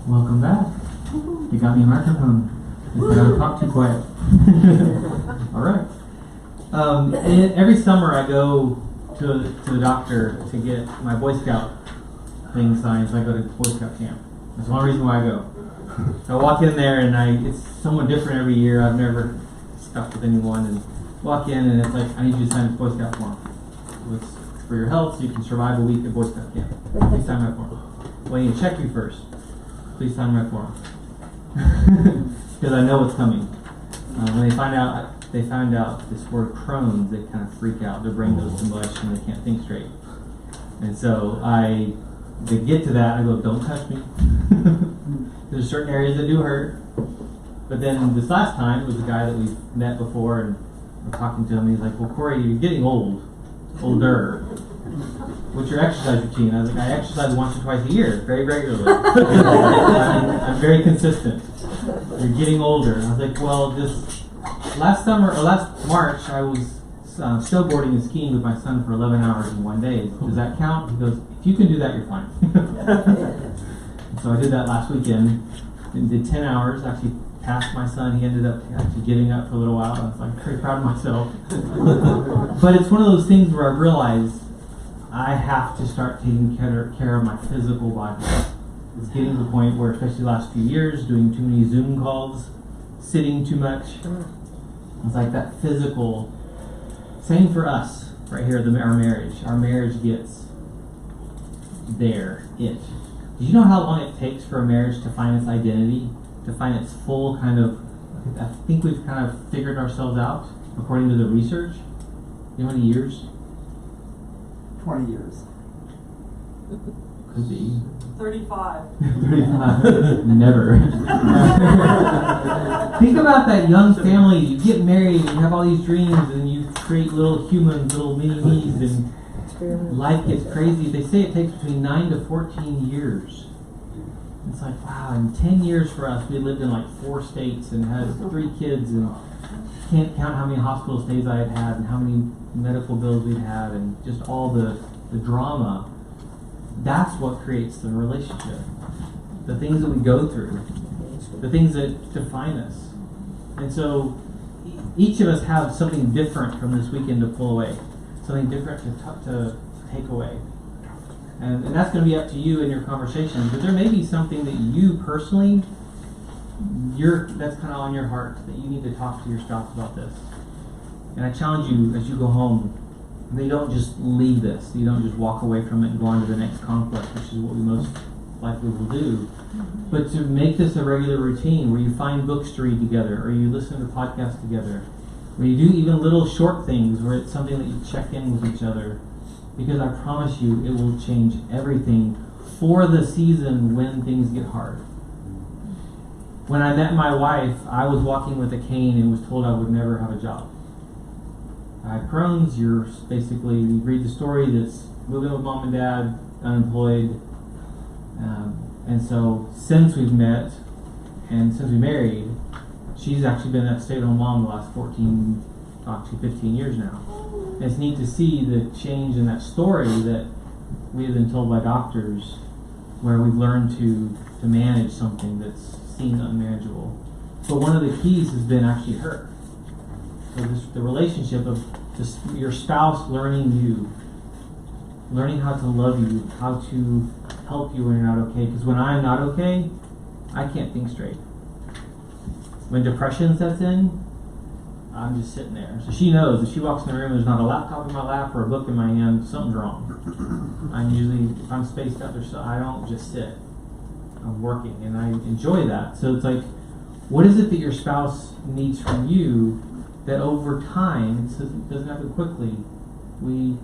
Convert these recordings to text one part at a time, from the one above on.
Welcome back. You got me a microphone. I don't talk too quiet. All right. Every summer I go to the doctor to get my Boy Scout thing signed, so I go to Boy Scout camp. That's one reason why I go. So I walk in there and it's somewhat different every year. I've never stuck with anyone, and walk in and it's like, I need you to sign this Boy Scout form. It's for your health, so you can survive a week at Boy Scout camp. Please sign my form. Well, I need to check you first. Please sign my form. Because I know what's coming. When they find out this word Crohn's, they kind of freak out. Their brain goes to mush and they can't think straight. And so they get to that, I go, don't touch me. There's certain areas that do hurt. But then this last time was a guy that we've met before, and we're talking to him. He's like, well, Corey, you're getting older. What's your exercise routine? I was like, I exercise once or twice a year, very regularly. I'm very consistent. You're getting older. And I was like, well, this last March, I was snowboarding and skiing with my son for 11 hours in one day. Does that count? He goes, if you can do that, you're fine. So I did that last weekend. Did 10 hours, actually passed my son. He ended up actually giving up for a little while. I was like very proud of myself. But it's one of those things where I realized I have to start taking care of my physical body. It's getting to the point where, especially the last few years, doing too many Zoom calls, sitting too much. It's like that physical. Same for us right here, our marriage. Our marriage gets there. Did you know how long it takes for a marriage to find its identity, to find its full kind of? I think we've kind of figured ourselves out according to the research. You know how many years? 20 years. Could be. 35. 35. Never. Think about that young family. You get married and you have all these dreams and you create little humans, little mini-me's, and life gets crazy. They say it takes between 9 to 14 years. It's like, wow, in 10 years for us, we lived in like 4 states and had 3 kids, and can't count how many hospital stays I had and how many medical bills we'd had, and just all the drama. That's what creates the relationship. The things that we go through, the things that define us. And so each of us have something different from this weekend to pull away, something different to take away. And that's going to be up to you in your conversation. But there may be something that you personally, that's kind of on your heart, that you need to talk to your spouse about this. And I challenge you as you go home, they don't just leave this. You don't just walk away from it and go on to the next conflict, which is what we most likely will do. But to make this a regular routine where you find books to read together, or you listen to podcasts together, where you do even little short things where it's something that you check in with each other. Because I promise you, it will change everything for the season when things get hard. When I met my wife, I was walking with a cane and was told I would never have a job. I had Crohn's. You read the story that's moving with mom and dad, unemployed. And so since we've met and since we married, she's actually been that stay-at-home mom the last 15 years now. And it's neat to see the change in that story that we have been told by doctors, where we've learned to manage something that's seemed unmanageable. But one of the keys has been actually her. So the relationship of your spouse learning you, learning how to love you, how to help you when you're not okay. Because when I'm not okay, I can't think straight. When depression sets in, I'm just sitting there. So she knows if she walks in the room, there's not a laptop in my lap or a book in my hand, something's wrong. If I'm spaced out, I don't just sit. I'm working, and I enjoy that. So it's like, what is it that your spouse needs from you that over time, it doesn't happen quickly, we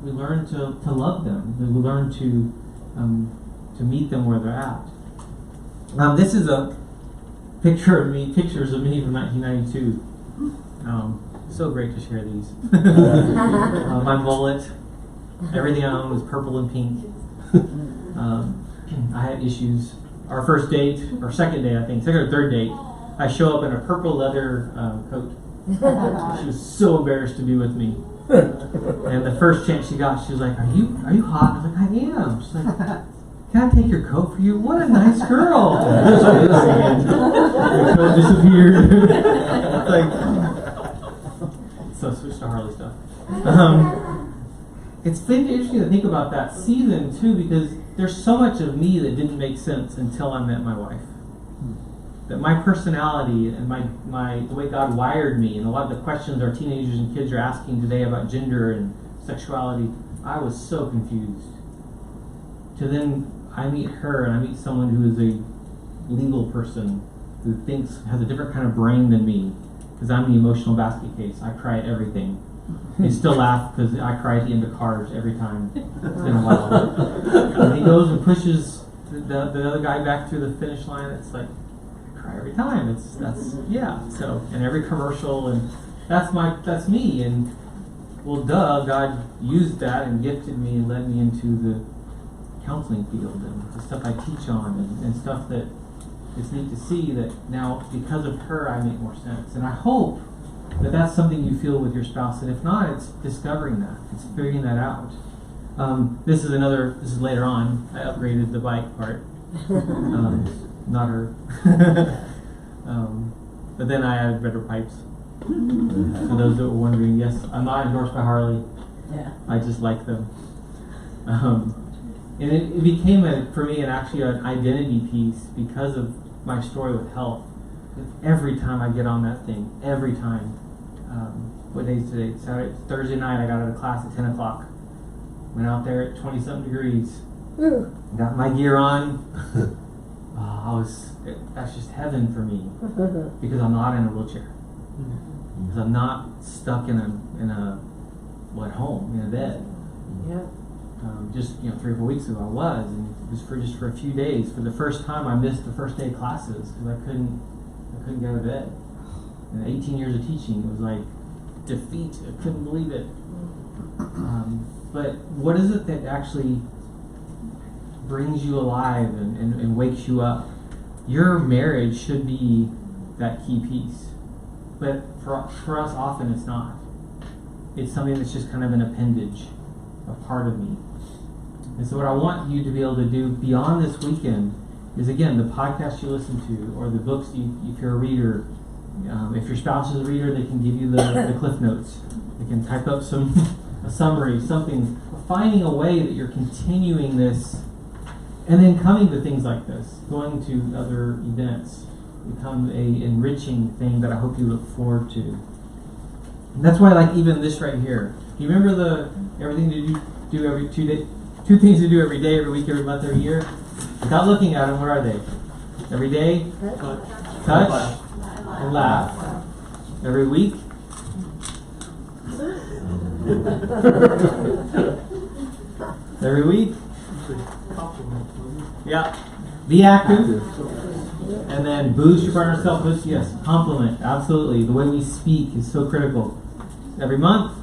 learn to love them. We learn to meet them where they're at. This is a pictures of me from 1992. So great to share these. My mullet, everything I own was purple and pink. I had issues. Our first date, or second date, I think, second or third date, I show up in a purple leather coat. She was so embarrassed to be with me. And the first chance she got, she was like, "Are you hot?" I was like, "I am." She's like, can I take your coat for you? What a nice girl. Your coat disappeared. Like, so switch to Harley stuff. It's been interesting to think about that season too, because there's so much of me that didn't make sense until I met my wife. That my personality and the way God wired me, and a lot of the questions our teenagers and kids are asking today about gender and sexuality, I was so confused. To then I meet her, and I meet someone who is a legal person who has a different kind of brain than me, because I'm the emotional basket case. I cry at everything. They still laugh because I cry at the end of Cars every time. It's been a while. And he goes and pushes the other guy back through the finish line. It's like, I cry every time. So, and every commercial, and that's me. And well, God used that and gifted me and led me into the counseling field and the stuff I teach on, and stuff that it's neat to see that now because of her I make more sense. And I hope that that's something you feel with your spouse, and if not, it's discovering that, it's figuring that out. This is later on. I upgraded the bike part, not her. But then I added better pipes. For those that were wondering, yes, I'm not endorsed by Harley. Yeah. I just like them. And it became for me actually an identity piece because of my story with health. Every time I get on that thing, every time. What day is today? Thursday night I got out of class at 10 o'clock. Went out there at 20-something degrees. Got my gear on. That's just heaven for me. Because I'm not in a wheelchair. Because I'm not stuck at home, in a bed. Yeah. Just 3 or 4 weeks ago I was, and it was for a few days. For the first time I missed the first day of classes because I couldn't get out of bed. And 18 years of teaching, it was like defeat. I couldn't believe it. But what is it that actually brings you alive and wakes you up? Your marriage should be that key piece. But for us often it's not. It's something that's just kind of an appendage, a part of me. And so what I want you to be able to do beyond this weekend is, again, the podcast you listen to, or the books if you're a reader. If your spouse is a reader, they can give you the cliff notes. They can type up a summary, something. Finding a way that you're continuing this, and then coming to things like this, going to other events, become a enriching thing that I hope you look forward to. And that's why I like even this right here. You remember everything to do every 2 days, 2 things to do every day, every week, every month, every year? Without looking at them, what are they? Every day, touch, and laugh. Every week. Every week. Yeah. Be active. And then boost your partner's self-boost. Yes. Compliment. Absolutely. The way we speak is so critical. Every month.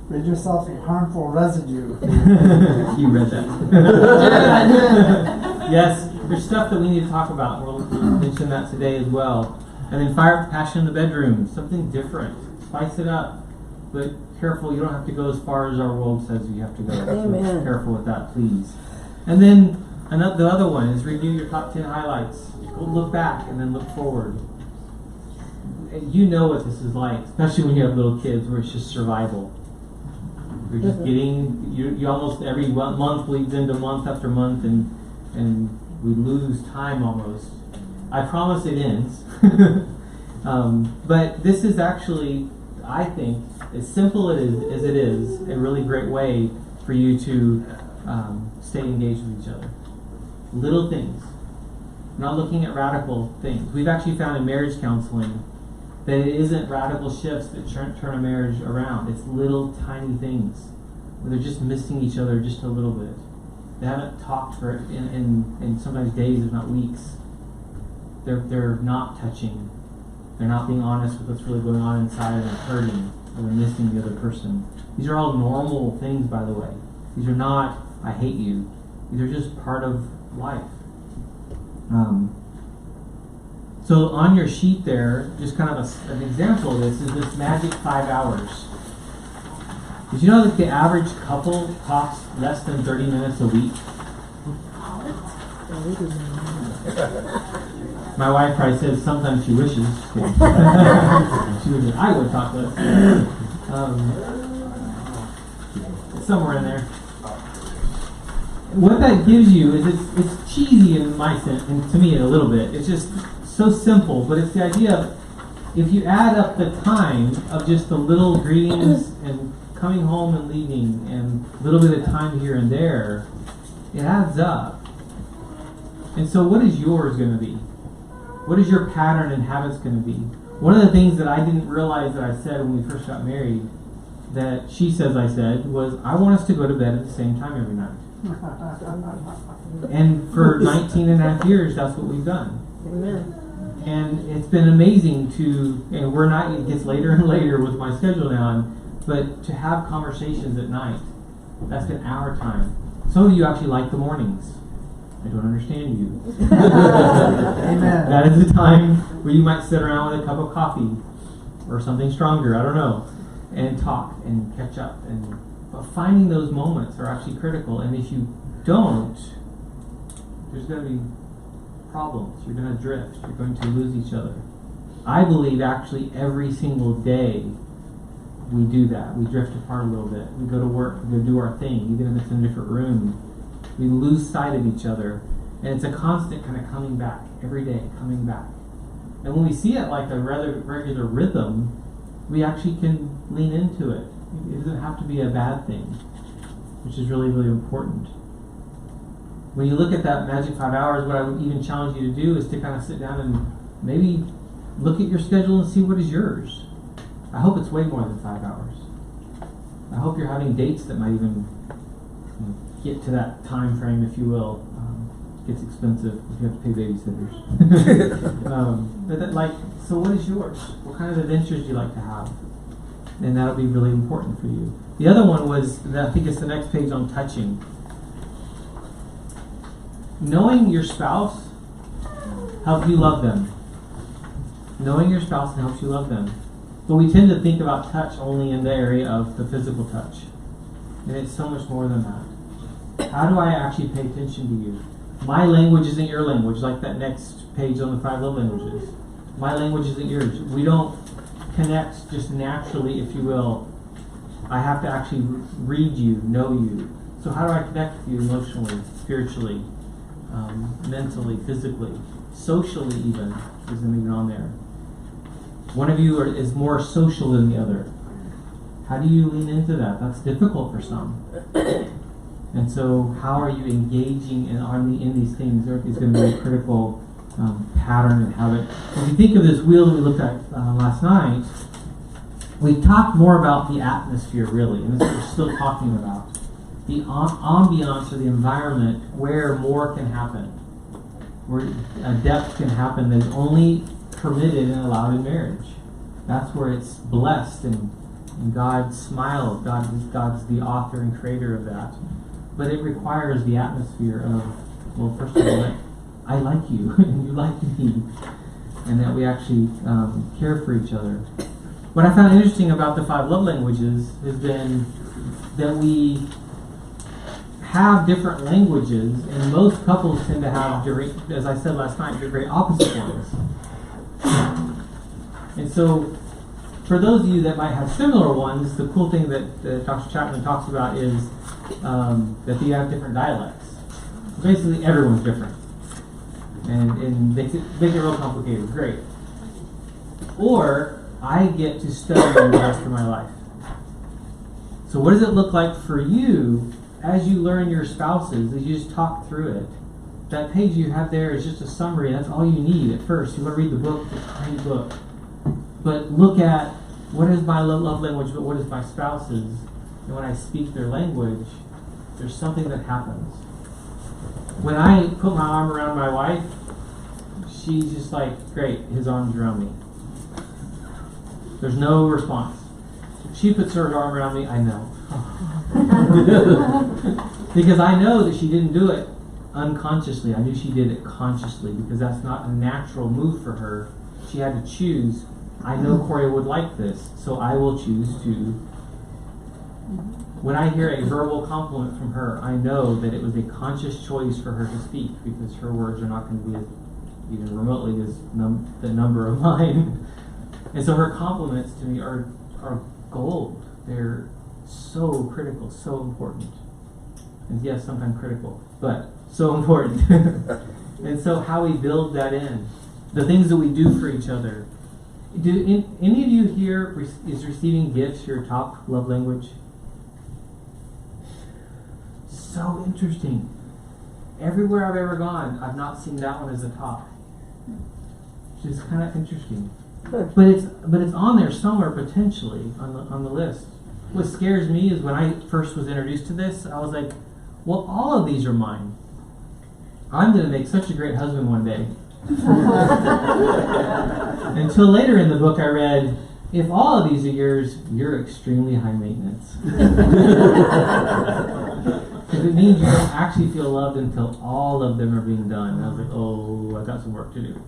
Rid yourself of harmful residue. You read that. Yes. There's stuff that we need to talk about. We'll mention that today as well. And then fire passion in the bedroom. Something different. Spice it up. But careful, you don't have to go as far as our world says you have to go. Amen. So careful with that, please. And then the other one is review your top 10 highlights. Look back and then look forward. You know what this is like, especially when you have little kids, where it's just survival. You're just getting, you almost every month bleeds into month after month, and we lose time almost. I promise it ends. But this is actually, I think, as simple as it is, a really great way for you to stay engaged with each other. Little things. Not looking at radical things. We've actually found in marriage counseling that it isn't radical shifts that turn a marriage around. It's little tiny things where they're just missing each other just a little bit. They haven't talked for in sometimes days, if not weeks. They're not touching. They're not being honest with what's really going on inside, and hurting, or they're missing the other person. These are all normal things, by the way. These are not, I hate you. These are just part of life. So on your sheet there, just kind of an example of this is this magic 5 hours. Did you know that the average couple talks less than 30 minutes a week? My wife probably says sometimes she wishes. She wishes I would talk less. Somewhere in there. What that gives you is it's cheesy in my sense, and to me a little bit. It's just so simple, but it's the idea of if you add up the time of just the little greetings and coming home and leaving and a little bit of time here and there, it adds up. And so what is yours going to be? What is your pattern and habits going to be? One of the things that I didn't realize that I said when we first got married, that she says I said, was I want us to go to bed at the same time every night. And for 19 and a half years, that's what we've done. Amen. And it's been amazing it gets later and later with my schedule now, but to have conversations at night, that's been our time. Some of you actually like the mornings. I don't understand you. Amen. That is the time where you might sit around with a cup of coffee or something stronger, I don't know, and talk and catch up. But finding those moments are actually critical. And if you don't, there's going to be problems. You're going to drift. You're going to lose each other. I believe actually every single day we do that. We drift apart a little bit. We go to work. We go do our thing, even if it's in a different room. We lose sight of each other, and it's a constant kind of coming back every day, coming back. And when we see it like a rather regular rhythm, we actually can lean into it. It doesn't have to be a bad thing, which is really, really important. When you look at that magic 5 hours, what I would even challenge you to do is to kind of sit down and maybe look at your schedule and see what is yours. I hope it's way more than 5 hours. I hope you're having dates that might even get to that time frame, if you will. It gets expensive if you have to pay babysitters. So what is yours? What kind of adventures do you like to have? And that'll be really important for you. The other one was, I think it's the next page on touching. Knowing your spouse helps you love them. Knowing your spouse helps you love them. But we tend to think about touch only in the area of the physical touch. And it's so much more than that. How do I actually pay attention to you? My language isn't your language, like that next page on the 5 love languages. My language isn't yours. We don't connect just naturally, if you will. I have to actually read you, know you. So how do I connect with you emotionally, spiritually, mentally, physically, socially even? Isn't even on there. One of you is more social than the other. How do you lean into that? That's difficult for some. And so how are you engaging in these things is going to be a critical pattern and habit. When you think of this wheel that we looked at last night, we talked more about the atmosphere, really, and this is what we're still talking about. The ambiance or the environment where more can happen, where a depth can happen that is only permitted and allowed in marriage. That's where it's blessed and God smiles. God's the author and creator of that. But it requires the atmosphere of, well, first of all, I like you and you like me, and that we actually care for each other. What I found interesting about the 5 love languages has been that we have different languages, and most couples tend to have, as I said last night, very opposite ones. And so, for those of you that might have similar ones, the cool thing that Dr. Chapman talks about is that you have different dialects. Basically, everyone's different. And makes it real complicated. Great. Or, I get to study you the rest of my life. So what does it look like for you as you learn your spouses, as you just talk through it? That page you have there is just a summary. That's all you need at first. You want to read the book, it's a great book. But look at what is my love language, but what is my spouse's? And when I speak their language, there's something that happens. When I put my arm around my wife, she's just like, great, his arm's around me. There's no response. She puts her arm around me, I know. Because I know that she didn't do it unconsciously. I knew she did it consciously because that's not a natural move for her. She had to choose. I know Corey would like this, so I will choose to When I hear a verbal compliment from her, I know that it was a conscious choice for her to speak, because her words are not going to be even remotely as the number of mine. And so her compliments to me are gold. They're so critical, so important. And yes, sometimes critical, but so important. And so how we build that in, the things that we do for each other. Do any of you here, is receiving gifts your top love language? So interesting. Everywhere I've ever gone, I've not seen that one as the top. Which is kind of interesting. But it's on there somewhere potentially on the list. What scares me is when I first was introduced to this, I was like, well, all of these are mine. I'm going to make such a great husband one day. Until later in the book I read, if all of these are yours, you're extremely high maintenance. Because it means you don't actually feel loved until all of them are being done. And I was like, oh, I got some work to do.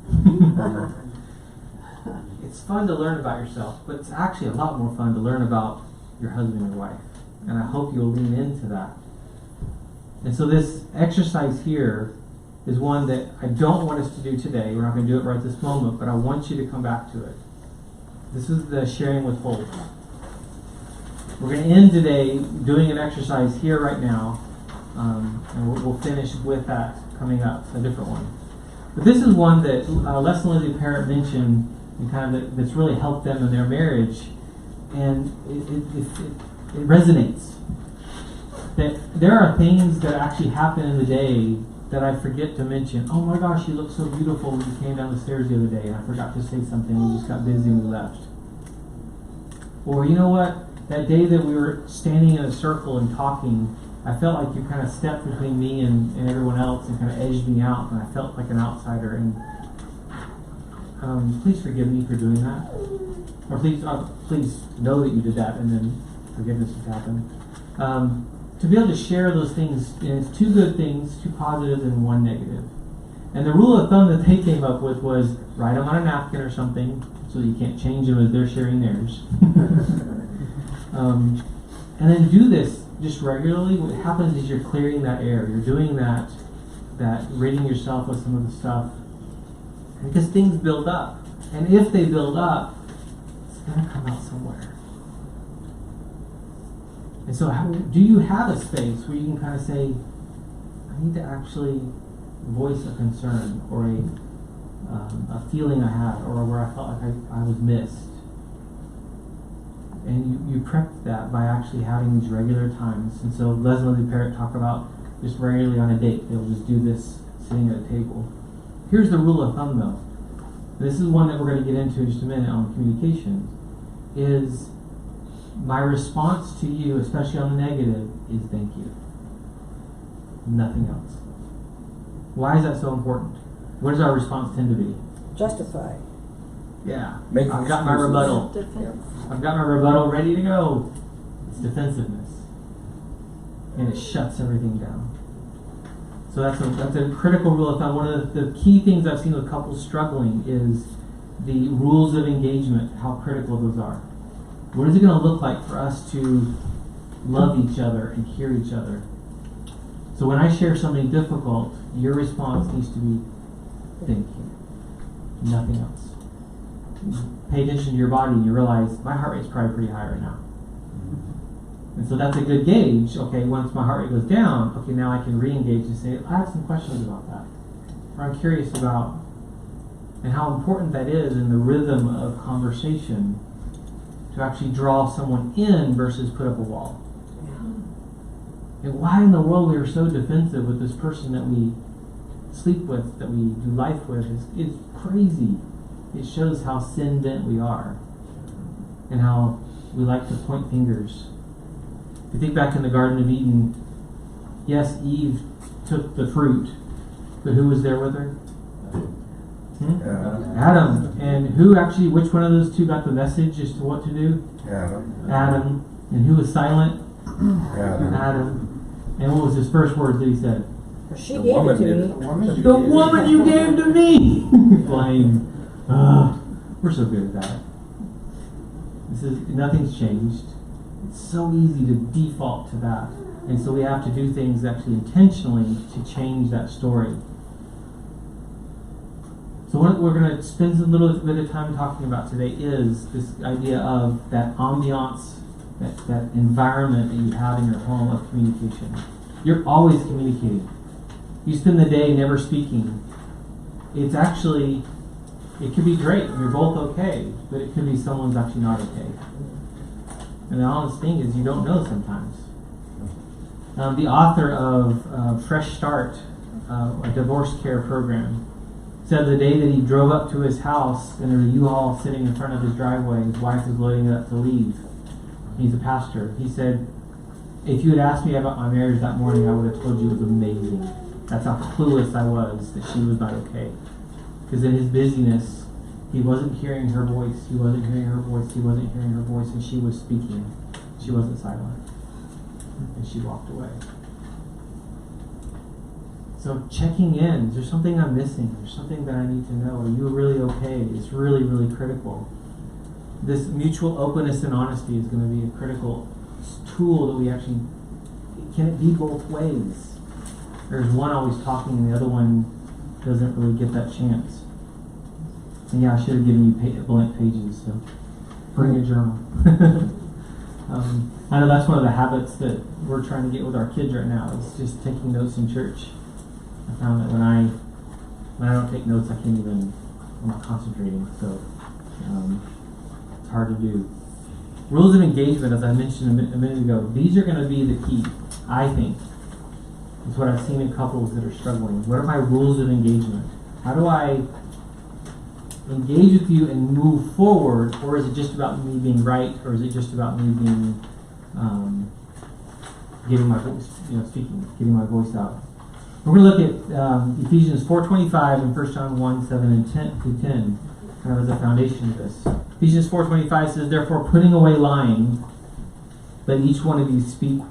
It's fun to learn about yourself, but it's actually a lot more fun to learn about your husband and your wife. And I hope you'll lean into that. And so this exercise here is one that I don't want us to do today. We're not going to do it right this moment, but I want you to come back to it. This is the sharing with hope. We're going to end today doing an exercise here right now, and we'll finish with that coming up, a different one. But this is one that Les and Lizzie Parrott mentioned, and kind of that's really helped them in their marriage, and it resonates. That there are things that actually happen in the day that I forget to mention. Oh my gosh, you look so beautiful when you came down the stairs the other day, and I forgot to say something. We just got busy and we left. Or you know what? That day that we were standing in a circle and talking, I felt like you kind of stepped between me and everyone else and kind of edged me out, and I felt like an outsider. And please forgive me for doing that. Or please know that you did that, and then forgiveness has happened. To be able to share those things, and it's two good things, two positives, and one negative. And the rule of thumb that they came up with was write them on a napkin or something, so that you can't change them as they're sharing theirs. And then do this just regularly. What happens is you're clearing that air. You're doing that ridding yourself of some of the stuff. Because things build up. And if they build up, it's going to come out somewhere. And so do you have a space where you can kind of say, I need to actually voice a concern or a feeling I had, or where I felt like I was missed? And you prep that by actually having these regular times. And so Les and Lizzie Parrott talk about just regularly on a date. They'll just do this sitting at a table. Here's the rule of thumb though. This is one that we're going to get into in just a minute on communication. Is my response to you, especially on the negative, is thank you. Nothing else. Why is that so important? What does our response tend to be? Justify. Yeah. I've got my rebuttal. I've got my rebuttal ready to go. It's defensiveness. And it shuts everything down. So that's a critical rule of thumb. One of the key things I've seen with couples struggling is the rules of engagement, how critical those are. What is it going to look like for us to love each other and hear each other? So when I share something difficult, your response needs to be, thank you. Nothing else. Pay attention to your body and you realize my heart rate's probably pretty high right now. And so that's a good gauge. Okay, once my heart rate goes down, okay, now I can re-engage and say, I have some questions about that. Or I'm curious about, and how important that is in the rhythm of conversation to actually draw someone in versus put up a wall. And why in the world we are so defensive with this person that we sleep with, that we do life with, is crazy. It shows how sin-bent we are and how we like to point fingers. If you think back in the Garden of Eden, yes, Eve took the fruit, but who was there with her? Adam. And which one of those two got the message as to what to do? Adam. And who was silent? Adam. And what was his first words that he said? She gave it to me. The woman you gave to me! Blame. We're so good at that. Nothing's changed. It's so easy to default to that. And so we have to do things actually intentionally to change that story. So what we're going to spend a little bit of time talking about today is this idea of that ambiance, that environment that you have in your home of communication. You're always communicating. You spend the day never speaking. It's actually, it could be great and you're both okay, but it could be someone's actually not okay. And the honest thing is you don't know sometimes. The author of Fresh Start, a divorce care program, said the day that he drove up to his house and there was a U-Haul sitting in front of his driveway, his wife was loading it up to leave. He's a pastor. He said, if you had asked me about my marriage that morning, I would have told you it was amazing. That's how clueless I was that she was not okay. Because in his busyness, he wasn't hearing her voice. He wasn't hearing her voice. He wasn't hearing her voice. And she was speaking. She wasn't silent. And she walked away. So checking in, is there something I'm missing? Is there something that I need to know? Are you really okay? It's really, really critical. This mutual openness and honesty is going to be a critical tool that we actually, can it be both ways? There's one always talking and the other one doesn't really get that chance. And yeah, I should have given you blank pages, so bring a journal. I know that's one of the habits that we're trying to get with our kids right now, is just taking notes in church. I found that when I don't take notes, I'm not concentrating, so it's hard to do. Rules of engagement, as I mentioned a minute ago, these are going to be the key, I think. It's what I've seen in couples that are struggling. What are my rules of engagement? How do I engage with you and move forward, or is it just about me being right, or is it just about me being getting my voice, speaking, getting my voice out? We're going to look at Ephesians 4:25 and 1 John 1:7 and 10 to 10, kind of as a foundation of this. Ephesians 4:25 says, therefore, putting away lying, let each one of you speak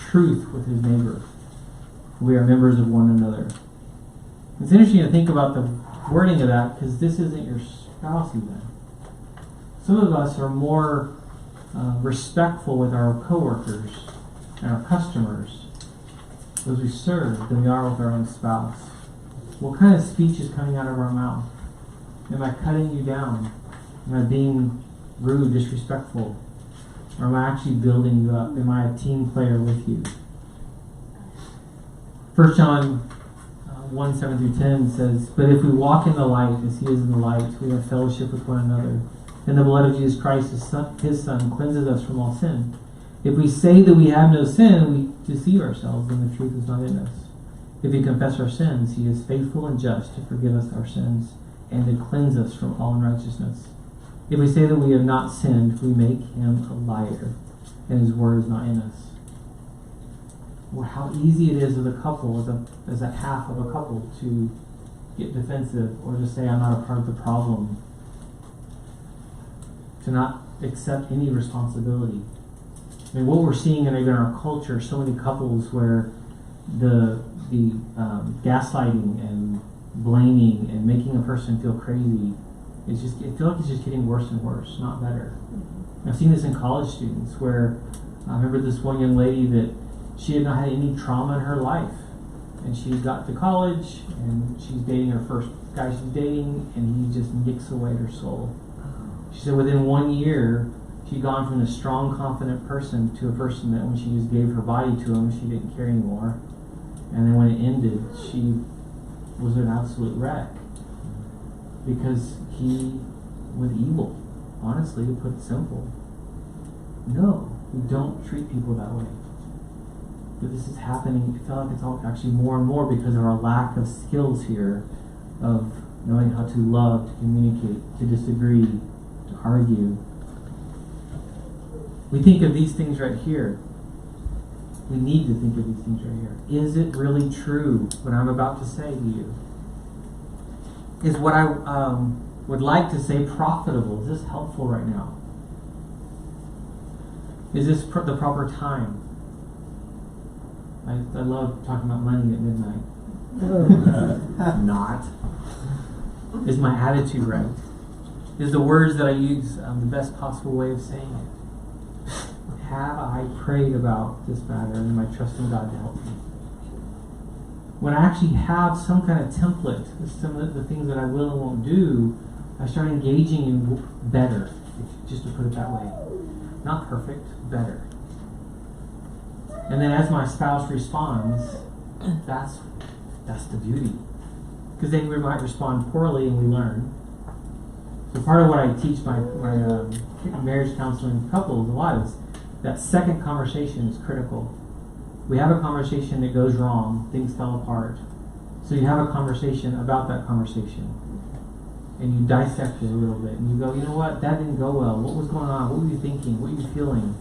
truth with his neighbor. We are members of one another. It's interesting to think about the wording of that, because this isn't your spouse even. Some of us are more respectful with our coworkers and our customers, those we serve, than we are with our own spouse. What kind of speech is coming out of our mouth? Am I cutting you down? Am I being rude, disrespectful? Or am I actually building you up? Am I a team player with you? 1 John 1:7 through 10 says, but if we walk in the light as he is in the light, we have fellowship with one another. And the blood of Jesus Christ, his Son, cleanses us from all sin. If we say that we have no sin, we deceive ourselves, and the truth is not in us. If we confess our sins, he is faithful and just to forgive us our sins and to cleanse us from all unrighteousness. If we say that we have not sinned, we make him a liar, and his word is not in us. Well, how easy it is as a couple, as a half of a couple, to get defensive or to say I'm not a part of the problem, to not accept any responsibility. I mean, what we're seeing in our culture, so many couples where the gaslighting and blaming and making a person feel crazy is just, I feel like it's just getting worse and worse, not better. I've seen this in college students where I remember this one young lady that she had not had any trauma in her life, and she got to college and she's dating her first guy she's dating, and he just nicks away her soul. She said within 1 year she'd gone from a strong, confident person to a person that when she just gave her body to him, she didn't care anymore. And then when it ended, she was an absolute wreck because he was evil. Honestly, to put it simple. No, we don't treat people that way. But this is happening. I feel like it's all actually more and more because of our lack of skills here of knowing how to love, to communicate, to disagree, to argue. We think of these things right here. We need to think of these things right here. Is it really true what I'm about to say to you? Is what I would like to say profitable? Is this helpful right now? Is this the proper time? I love talking about money at midnight. Not. Is my attitude right? Is the words that I use the best possible way of saying it? have I prayed about this matter and am I trusting God to help me? When I actually have some kind of template, some of the things that I will and won't do, I start engaging in better, just to put it that way. Not perfect, better. And then as my spouse responds, that's the beauty. Because they might respond poorly and we learn. So part of what I teach my marriage counseling couples a lot is that second conversation is critical. We have a conversation that goes wrong, things fell apart. So you have a conversation about that conversation. And you dissect it a little bit. And you go, you know what, that didn't go well. What was going on? What were you thinking? What were you feeling?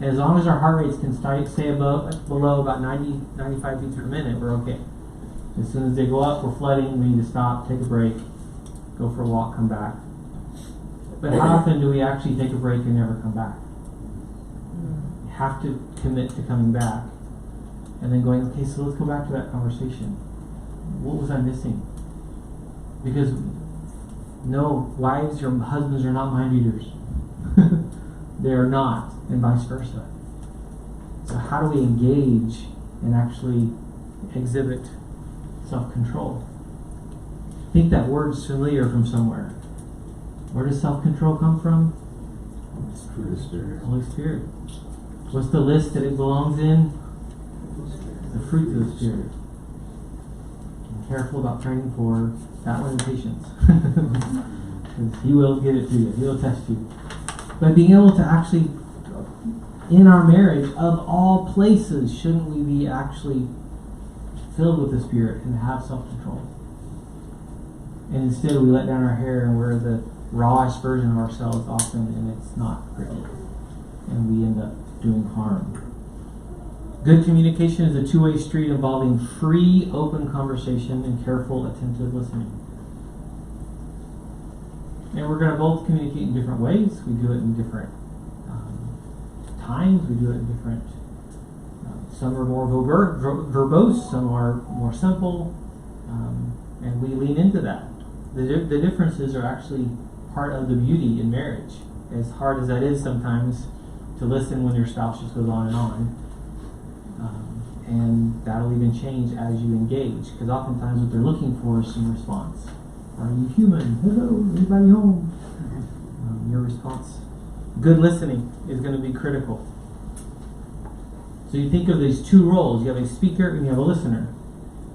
And as long as our heart rates can stay below about 90, 95 beats per minute, we're okay. As soon as they go up, we're flooding, we need to stop, take a break, go for a walk, come back. But how often do we actually take a break and never come back? You have to commit to coming back. And then going, okay, so let's go back to that conversation. What was I missing? Because no, wives or husbands are not mind readers. They are not, and vice versa. So how do we engage and actually exhibit self-control? I think that word's familiar from somewhere. Where does self-control come from? It's fruit of the Spirit. Holy Spirit. What's the list that it belongs in? The fruit of the Spirit. Be careful about praying for that one in patience. Because He will get it to you. He will test you. But being able to actually, in our marriage, of all places, shouldn't we be actually filled with the Spirit and have self-control? And instead we let down our hair and we're the rawest version of ourselves often, and it's not pretty. And we end up doing harm. Good communication is a two-way street involving free, open conversation and careful, attentive listening. And we're going to both communicate in different ways. We do it in different times. We do it in different... some are more verbose, some are more simple. And we lean into that. The differences are actually part of the beauty in marriage. As hard as that is sometimes to listen when your spouse just goes on and on. And that'll even change as you engage, because oftentimes what they're looking for is some response. Are you human? Hello, anybody home? Your response. Good listening is going to be critical. So you think of these two roles. You have a speaker and you have a listener.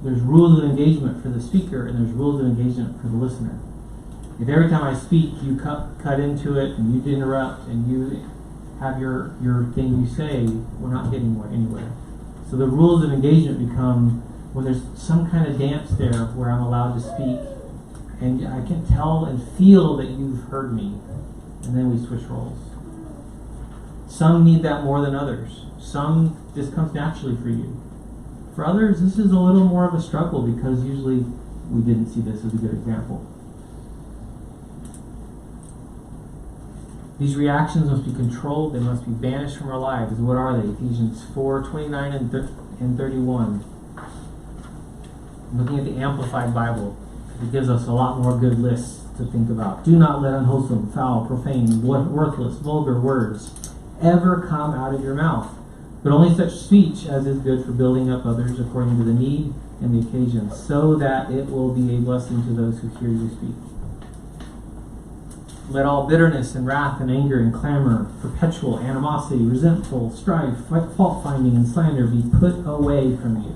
There's rules of engagement for the speaker and there's rules of engagement for the listener. If every time I speak you cut into it and you interrupt and you have your thing you say, we're not getting anywhere. So the rules of engagement become when there's some kind of dance there where I'm allowed to speak and I can tell and feel that you've heard me, and then we switch roles. Some need that more than others. Some, this comes naturally for you. For others, this is a little more of a struggle because usually we didn't see this as a good example. These reactions must be controlled. They must be banished from our lives. What are they? Ephesians 4:29 and 31. Looking at the Amplified Bible, it gives us a lot more good lists to think about. Do not let unwholesome, foul, profane, worthless, vulgar words ever come out of your mouth, but only such speech as is good for building up others according to the need and the occasion, so that it will be a blessing to those who hear you speak. Let all bitterness and wrath and anger and clamor, perpetual animosity, resentful, strife, fault-finding, and slander be put away from you,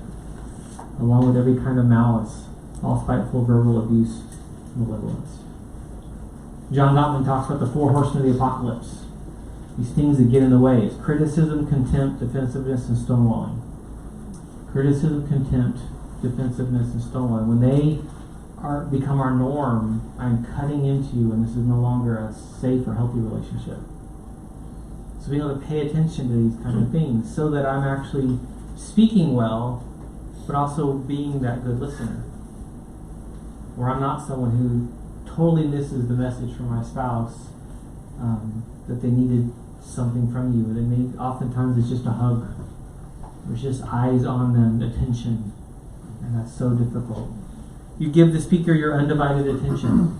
along with every kind of malice, all spiteful verbal abuse and malevolence. John Gottman talks about the four horsemen of the apocalypse. These things that get in the way. It's criticism, contempt, defensiveness, and stonewalling. Criticism, contempt, defensiveness, and stonewalling. When they become our norm, I'm cutting into you, and this is no longer a safe or healthy relationship. So being able to pay attention to these kind of things so that I'm actually speaking well, but also being that good listener. Where I'm not someone who totally misses the message from my spouse that they needed something from you. Oftentimes it's just a hug. There's just eyes on them, attention. And that's so difficult. You give the speaker your undivided attention.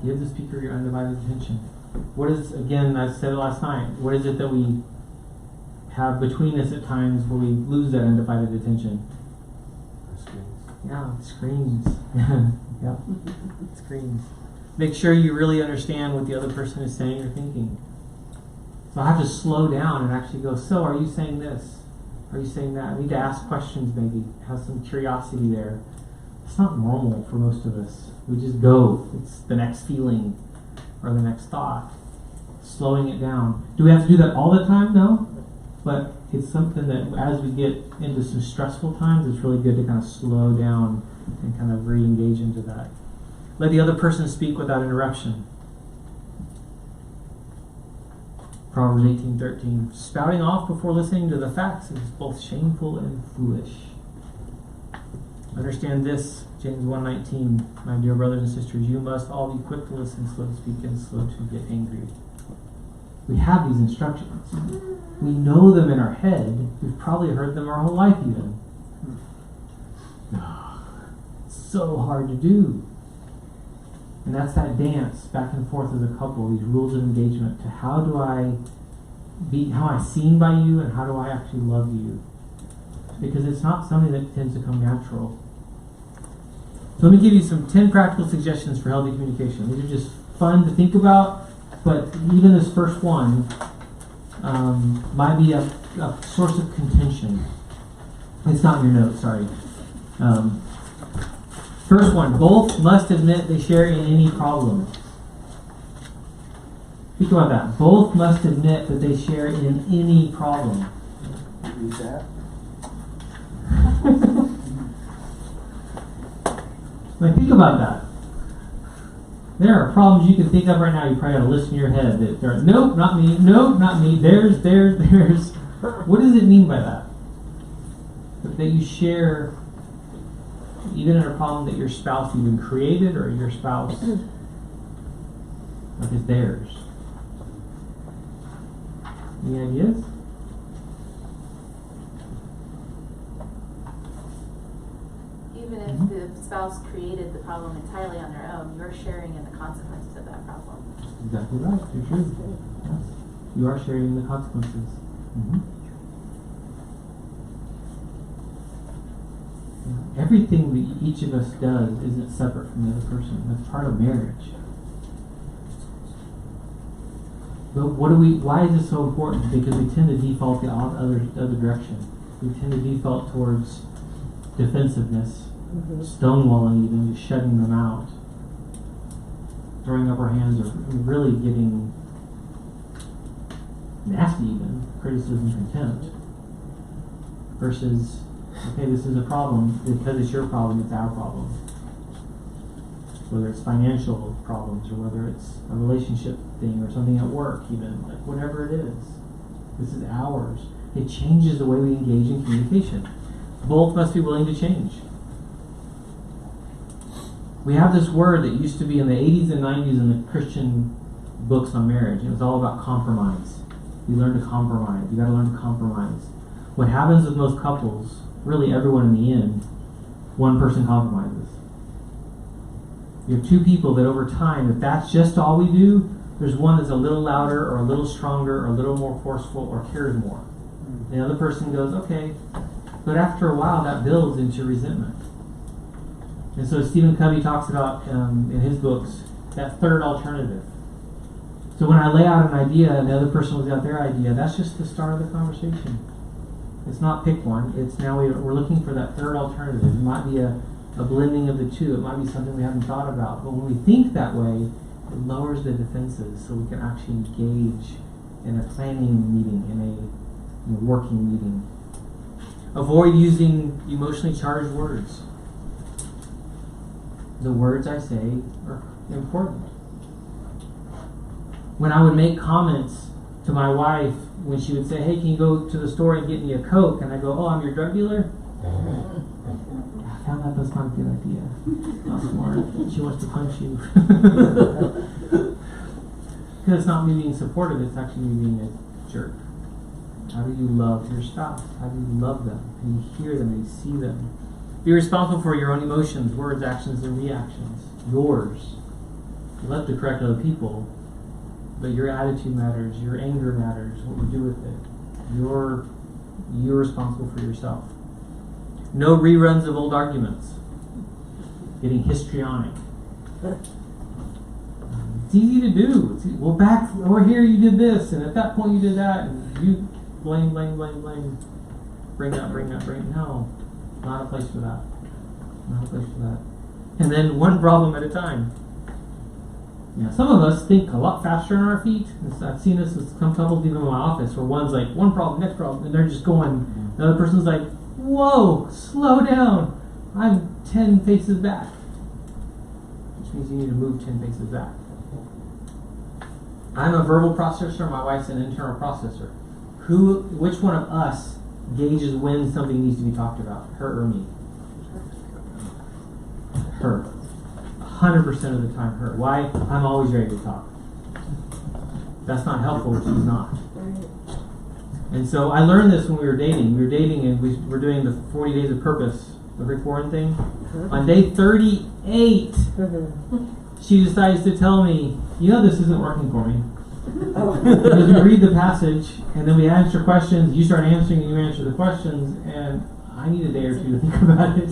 Give the speaker your undivided attention. What is, again, I said it last night, what is it that we have between us at times where we lose that undivided attention? Yeah, screens. Yep, screens. Make sure you really understand what the other person is saying or thinking. So I have to slow down and actually go, so are you saying this? Are you saying that? I need to ask questions maybe, have some curiosity there. It's not normal for most of us. We just go. It's the next feeling or the next thought. Slowing it down. Do we have to do that all the time? No. But it's something that as we get into some stressful times, it's really good to kind of slow down and kind of re-engage into that. Let the other person speak without interruption. Proverbs 18:13. Spouting off before listening to the facts is both shameful and foolish. Understand this, James 1:19. My dear brothers and sisters, you must all be quick to listen, slow to speak, and slow to get angry. We have these instructions. We know them in our head. We've probably heard them our whole life even. It's so hard to do. And that's that dance back and forth as a couple, these rules of engagement to how am I seen by you and how do I actually love you? Because it's not something that tends to come natural. So let me give you some 10 practical suggestions for healthy communication. These are just fun to think about, but even this first one might be a source of contention. It's not in your notes, sorry. First one, both must admit they share in any problem. Think about that. Both must admit that they share in any problem. Read that. Like, think about that. There are problems you can think of right now. You probably have a list in your head that there are, nope, not me, nope, not me, there's. What does it mean by that? That you share even in a problem that your spouse even created or your spouse like is theirs. Any ideas? Even if the spouse created the problem entirely on their own, you're sharing in the consequences of that problem. Exactly right. You're true. Yes. You are sharing in the consequences. Everything that each of us does isn't separate from the other person. That's part of marriage. But why is this so important? Because we tend to default the other direction. We tend to default towards defensiveness, stonewalling even, just shutting them out, throwing up our hands, or really getting nasty even, criticism, contempt, versus, okay, this is a problem. Because it's your problem, it's our problem. Whether it's financial problems or whether it's a relationship thing or something at work even, like whatever it is, this is ours. It changes the way we engage in communication. Both must be willing to change. We have this word that used to be in the 80s and 90s in the Christian books on marriage. It was all about compromise. You learn to compromise. You got to learn to compromise. What happens with most couples, really everyone in the end, one person compromises. You have two people that over time, if that's just all we do, there's one that's a little louder or a little stronger or a little more forceful or cares more. The other person goes, okay. But after a while, that builds into resentment. And so Stephen Covey talks about, in his books, that third alternative. So when I lay out an idea and the other person lays out their idea, that's just the start of the conversation. It's not pick one. It's now we're looking for that third alternative. It might be a blending of the two. It might be something we haven't thought about. But when we think that way, it lowers the defenses so we can actually engage in a planning meeting, in a working meeting. Avoid using emotionally charged words. The words I say are important. When I would make comments to my wife, when she would say, hey, can you go to the store and get me a Coke? And I go, oh, I'm your drug dealer? I found out that's not a good idea. Not smart. She wants to punch you. Because it's not me being supportive, it's actually me being a jerk. How do you love your spouse? How do you love them? How do you hear them? How do you see them? Be responsible for your own emotions, words, actions, and reactions. Yours. You love to correct other people, But your attitude matters, your anger matters, what you do with it. You're responsible for yourself. No reruns of old arguments. Getting histrionic. It's easy to do. Well, back over here you did this, and at that point you did that, and you blame. Bring up. No, not a place for that. Not a place for that. And then one problem at a time. Yeah, some of us think a lot faster on our feet. I've seen this with some couples even in my office where one's like, one problem, next problem, and they're just going. The other person's like, whoa, slow down. I'm 10 paces back. Which means you need to move 10 paces back. I'm a verbal processor, my wife's an internal processor. Which one of us gauges when something needs to be talked about? Her or me? Her. 100% of the time her. Why? I'm always ready to talk. That's not helpful if she's not. And so I learned this when we were dating. We were dating and we were doing the 40 Days of Purpose, the Rick Warren thing. On day 38, she decides to tell me, you know this isn't working for me. Because we read the passage and then we answer questions, you start answering and you answer the questions, and I need a day or two to think about it.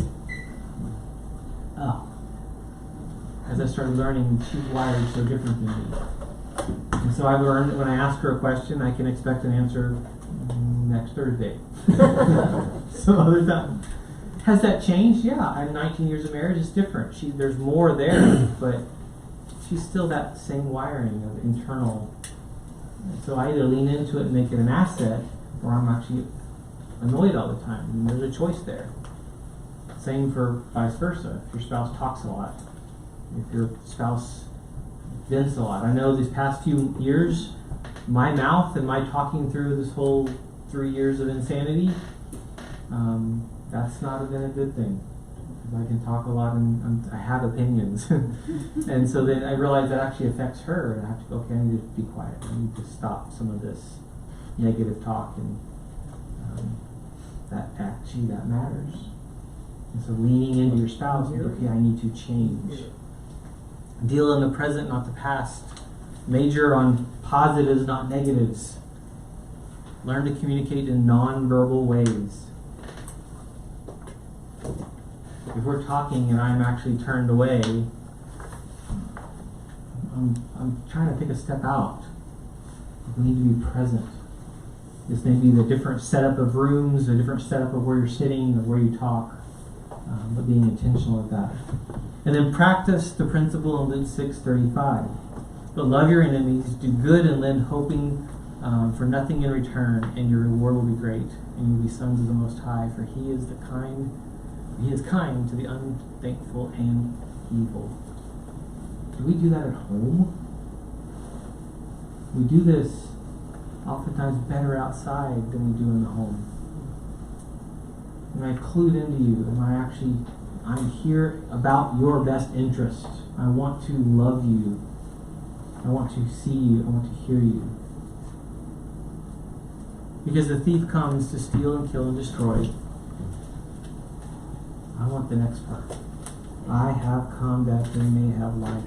As I started learning, she's wired so different than me. And so I learned that when I ask her a question, I can expect an answer next Thursday. Some other time. Has that changed? Yeah. I'm 19 years of marriage. It's different. There's more there, but she's still that same wiring of internal. So I either lean into it and make it an asset, or I'm actually annoyed all the time. And there's a choice there. Same for vice versa. If your spouse talks a lot, if your spouse vents a lot. I know these past few years, my mouth and my talking through this whole 3 years of insanity, that's not been a good thing. Because I can talk a lot and I have opinions. And so then I realized that actually affects her. And I have to go, okay, I need to be quiet. I need to stop some of this negative talk. And that matters. And so leaning into your spouse, okay, I need to change. Deal in the present, not the past. Major on positives, not negatives. Learn to communicate in non-verbal ways. If we're talking and I'm actually turned away, I'm trying to take a step out. We need to be present. This may be the different setup of rooms, the different setup of where you're sitting or where you talk, but being intentional with that. And then practice the principle in Luke 6:35. But love your enemies, do good and lend, hoping for nothing in return, and your reward will be great, and you will be sons of the Most High, for He is kind to the unthankful and evil. Do we do that at home? We do this oftentimes better outside than we do in the home. Am I clued into you? I'm here about your best interest. I want to love you. I want to see you. I want to hear you. Because the thief comes to steal and kill and destroy. I want the next part. I have come that they may have life.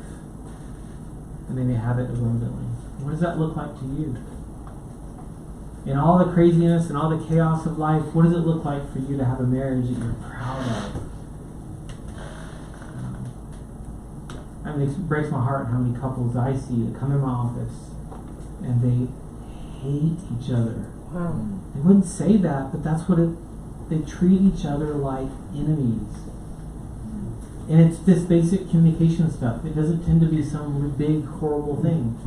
And they may have it abundantly. What does that look like to you? In all the craziness and all the chaos of life, what does it look like for you to have a marriage that you're proud of? It breaks my heart how many couples I see that come in my office and they hate each other. Wow. They wouldn't say that, but that's what they treat each other like enemies. And it's this basic communication stuff. It doesn't tend to be some big, horrible thing.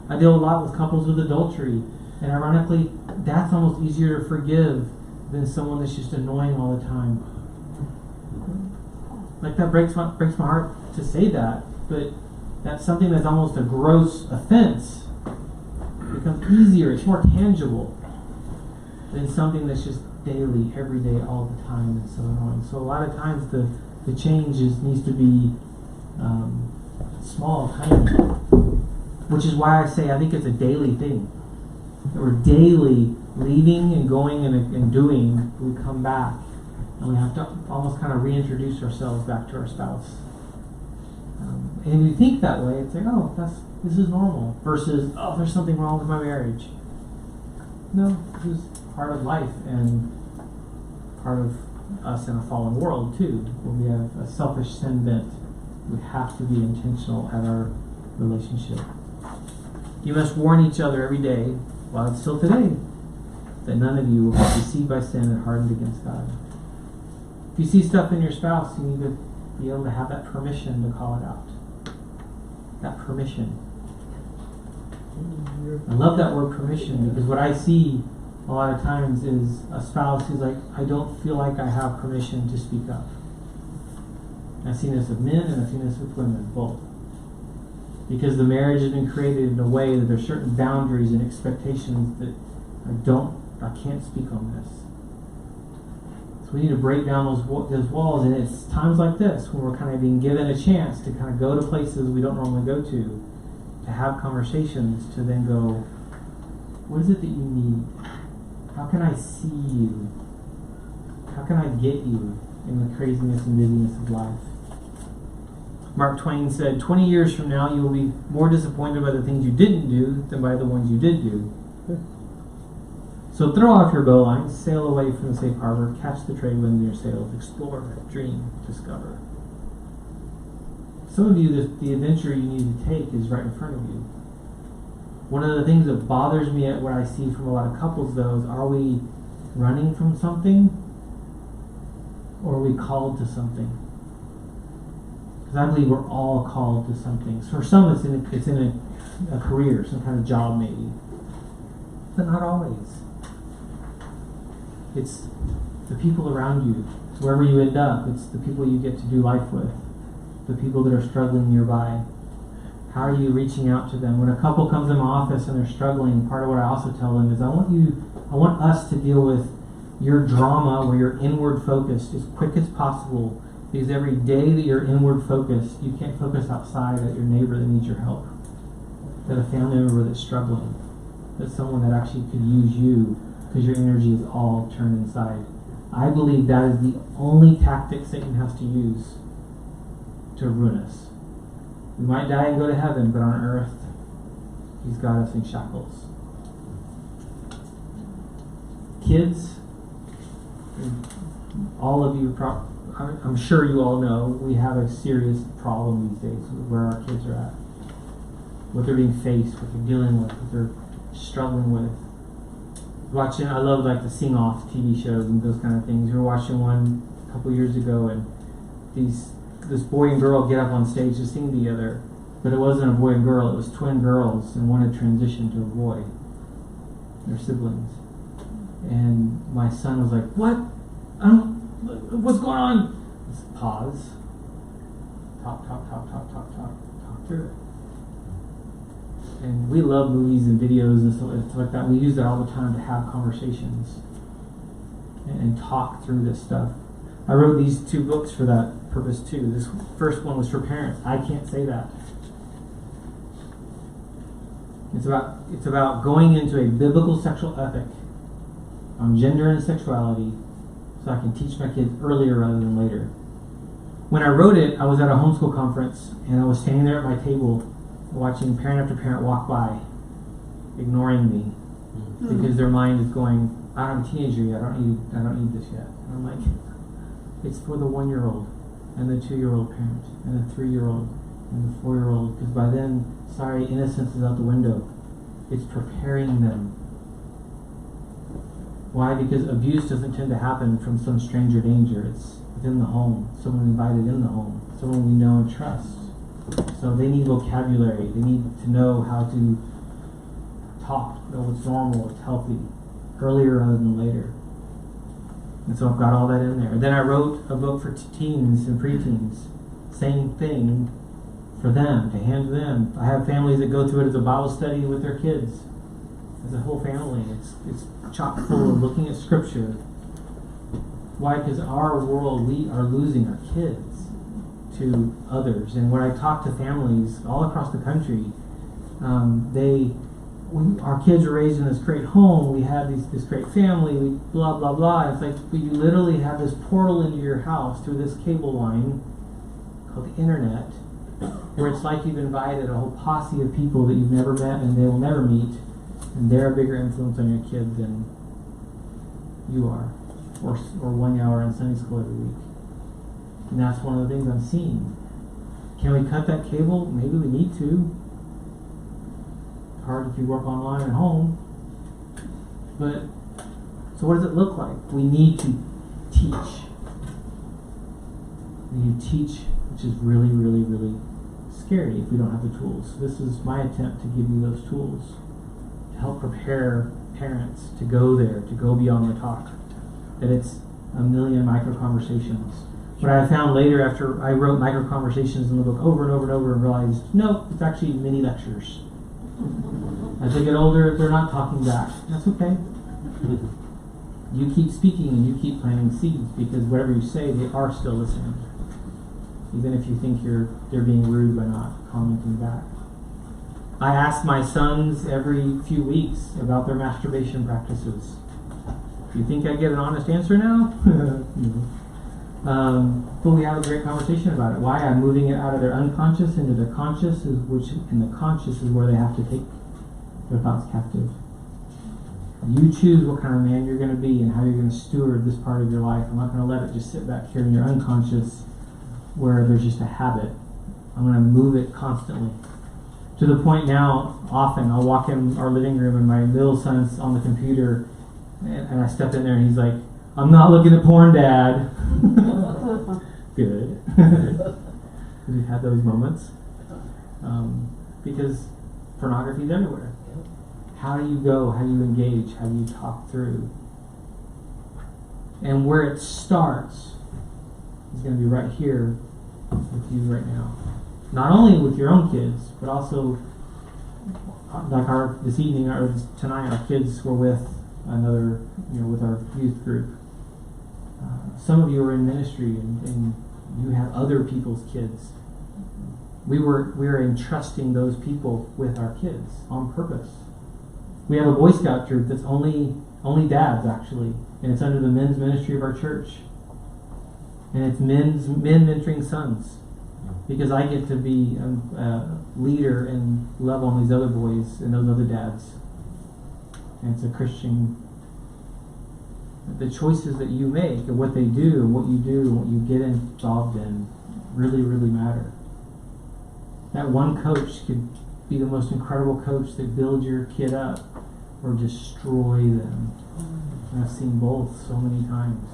I deal a lot with couples with adultery, and ironically, that's almost easier to forgive than someone that's just annoying all the time. Like, that breaks my heart to say that, but that's something that's almost a gross offense. It becomes easier, it's more tangible than something that's just daily, every day, all the time, and so annoying. So a lot of times the change needs to be small, tiny, which is why I say I think it's a daily thing. That we're daily leaving and going and doing, we come back and we have to almost kind of reintroduce ourselves back to our spouse. And if you think that way, it's like, oh, this is normal. Versus, oh, there's something wrong with my marriage. No, this is part of life and part of us in a fallen world too, where we have a selfish sin bent. We have to be intentional at our relationship. You must warn each other every day, while it's still today, that none of you will be deceived by sin and hardened against God. If you see stuff in your spouse, you need to be able to have that permission to call it out. That permission. I love that word permission, because what I see a lot of times is a spouse who's like, I don't feel like I have permission to speak up. I've seen this with men and I've seen this with women, both. Because the marriage has been created in a way that there's certain boundaries and expectations that I can't speak on this. So we need to break down those walls, and it's times like this when we're kind of being given a chance to kind of go to places we don't normally go to have conversations, to then go, what is it that you need? How can I see you? How can I get you in the craziness and busyness of life? Mark Twain said, 20 years from now you will be more disappointed by the things you didn't do than by the ones you did do. So throw off your bowline, sail away from the safe harbor, catch the trade winds in your sails, explore, dream, discover. Some of you, the adventure you need to take is right in front of you. One of the things that bothers me at what I see from a lot of couples, though, is are we running from something, or are we called to something? Because I believe we're all called to something. For some, it's in a career, some kind of job maybe, but not always. It's the people around you. Wherever you end up, it's the people you get to do life with, the people that are struggling nearby. How are you reaching out to them? When a couple comes in my office and they're struggling, part of what I also tell them is I want us to deal with your drama where you're inward focused as quick as possible, because every day that you're inward focused, you can't focus outside at your neighbor that needs your help, that a family member that's struggling, that someone that actually could use you, because your energy is all turned inside. I believe that is the only tactic Satan has to use to ruin us. We might die and go to heaven, but on earth, he's got us in shackles. Kids, all of you, I'm sure you all know, we have a serious problem these days with where our kids are at. What they're being faced, what they're dealing with, what they're struggling with. I love like the sing-off TV shows and those kind of things. We were watching one a couple years ago, and this boy and girl get up on stage to sing together, but it wasn't a boy and girl, it was twin girls, and one had transitioned to a boy. They're siblings. And my son was like, what? What's going on? Let's pause. Talk through it. And we love movies and videos and stuff like that. We use it all the time to have conversations and talk through this stuff. I wrote these 2 books for that purpose too. This first one was for parents. I can't say that. It's about going into a biblical sexual ethic on gender and sexuality, so I can teach my kids earlier rather than later. When I wrote it, I was at a homeschool conference, and I was standing there at my table watching parent after parent walk by, ignoring me, because their mind is going, I'm a teenager yet, I don't need this yet. And I'm like, it's for the 1-year-old and the 2-year-old parent and the 3-year-old and the 4-year-old, because by then, innocence is out the window. It's preparing them. Why? Because abuse doesn't tend to happen from some stranger danger. It's within the home, someone invited in the home, someone we know and trust. So they need vocabulary. They need to know how to talk, know what's normal, what's healthy, earlier rather than later. And so I've got all that in there. And then I wrote a book for teens and preteens. Same thing for them, to hand to them. I have families that go through it as a Bible study with their kids. As a whole family. It's chock full of looking at Scripture. Why? Because our world, we are losing our kids to others. And when I talk to families all across the country, our kids were raised in this great home, we had this great family, we blah blah blah. It's like, but you literally have this portal into your house through this cable line called the internet, where it's like you've invited a whole posse of people that you've never met and they will never meet, and they're a bigger influence on your kid than you are, or 1 hour in Sunday school every week. And that's one of the things I'm seeing. Can we cut that cable? Maybe we need to. Hard if you work online at home. But, so what does it look like? We need to teach. We need to teach, which is really, really, really scary if we don't have the tools. This is my attempt to give you those tools to help prepare parents to go there, to go beyond the talk. That it's a million micro conversations. What I found later after I wrote micro conversations in the book over and over and over and realized, no, it's actually mini lectures. As they get older, they're not talking back. That's okay. You keep speaking and you keep planting seeds, because whatever you say, they are still listening. Even if you think they're being rude by not commenting back. I ask my sons every few weeks about their masturbation practices. Do you think I get an honest answer now? No. But we have a great conversation about it. Why? I'm moving it out of their unconscious into their conscious, and the conscious is where they have to take their thoughts captive. You choose what kind of man you're going to be and how you're going to steward this part of your life. I'm not going to let it just sit back here in your unconscious where there's just a habit. I'm going to move it constantly. To the point now, often I'll walk in our living room and my middle son's on the computer, and I step in there and he's like, "I'm not looking at porn, Dad." Good. We've had those moments. Because pornography is everywhere. How do you go? How do you engage? How do you talk through? And where it starts is going to be right here with you right now. Not only with your own kids, but also like this evening or tonight, our kids were with another, with our youth group. Some of you are in ministry and you have other people's kids. We are entrusting those people with our kids on purpose. We have a Boy Scout troop that's only dads, actually, and it's under the men's ministry of our church. And it's men mentoring sons, because I get to be a leader and love on these other boys and those other dads. And it's a Christian. The choices that you make and what they do and what you do and what you get involved in really, really matter. That one coach could be the most incredible coach that builds your kid up or destroy them. And I've seen both so many times.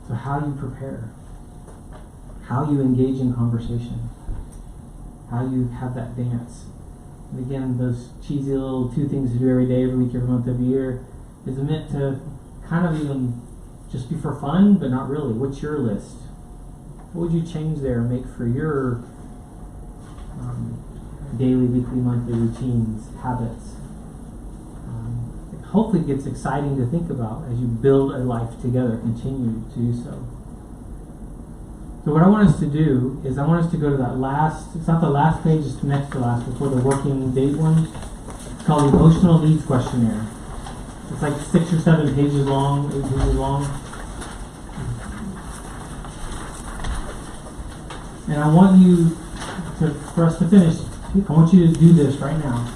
So how do you prepare? How you engage in conversation? How you have that dance? And again, those cheesy little 2 things to do every day, every week, every month, every year is meant to kind of even just be for fun, but not really. What's your list? What would you change there and make for your daily, weekly, monthly routines, habits? Hopefully it gets exciting to think about as you build a life together, continue to do so. So what I want us to do is I want us to go to that it's not the last page, it's the next to last, before the working date one. It's called the Emotional Needs Questionnaire. It's like 6 or 7 pages long, 8 pages long. And I want you for us to finish, I want you to do this right now.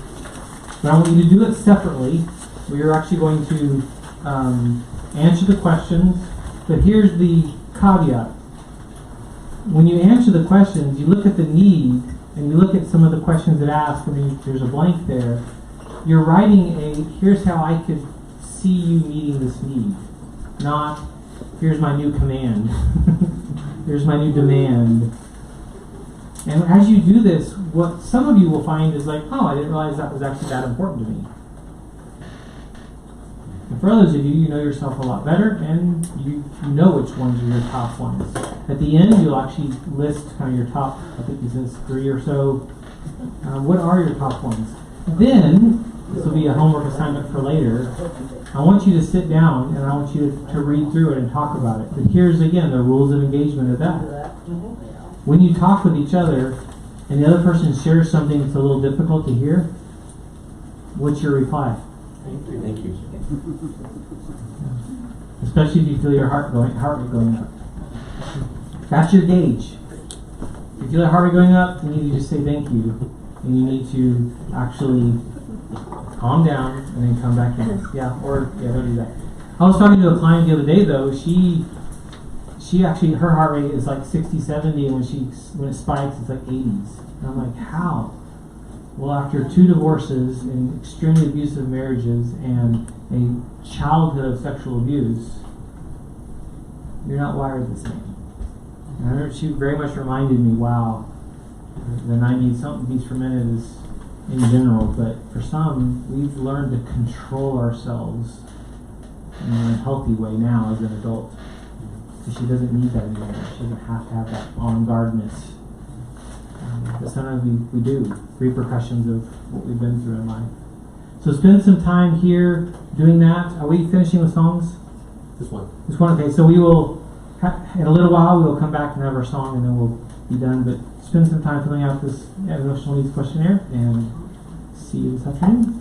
But I want you to do it separately. We are actually going to answer the questions, but here's the caveat. When you answer the questions, you look at the need, and you look at some of the questions that ask, and there's a blank there. You're writing here's how I could see you meeting this need. Not, here's my new command. Here's my new demand. And as you do this, what some of you will find is like, oh, I didn't realize that was actually that important to me. And for others of you, you know yourself a lot better, and you know which ones are your top ones. At the end, you'll actually list kind of your top, I think it says 3 or so. What are your top ones? Then, this will be a homework assignment for later. I want you to sit down, and I want you to read through it and talk about it. But here's, again, the rules of engagement of that. When you talk with each other, and the other person shares something that's a little difficult to hear, what's your reply? Thank you. Especially if you feel your heart rate going up. That's your gauge. If you let heart rate going up, you need to just say thank you. And you need to actually calm down and then come back in. Don't do that. I was talking to a client the other day though. She actually, her heart rate is like 60, 70, and when it spikes, it's like 80s. And I'm like, how? Well, after 2 divorces and extremely abusive marriages and a childhood of sexual abuse, you're not wired the same. And I remember she very much reminded me, wow, then I need something to be fermented is in general, but for some, we've learned to control ourselves in a healthy way now as an adult. So she doesn't need that anymore. She doesn't have to have that on-guardness. But sometimes we do. Repercussions of what we've been through in life. So spend some time here doing that. Are we finishing with songs? This one. This one? Okay, so we will, in a little while, we'll come back and have our song and then we'll be done. But spend some time filling out this emotional needs questionnaire and see you this afternoon.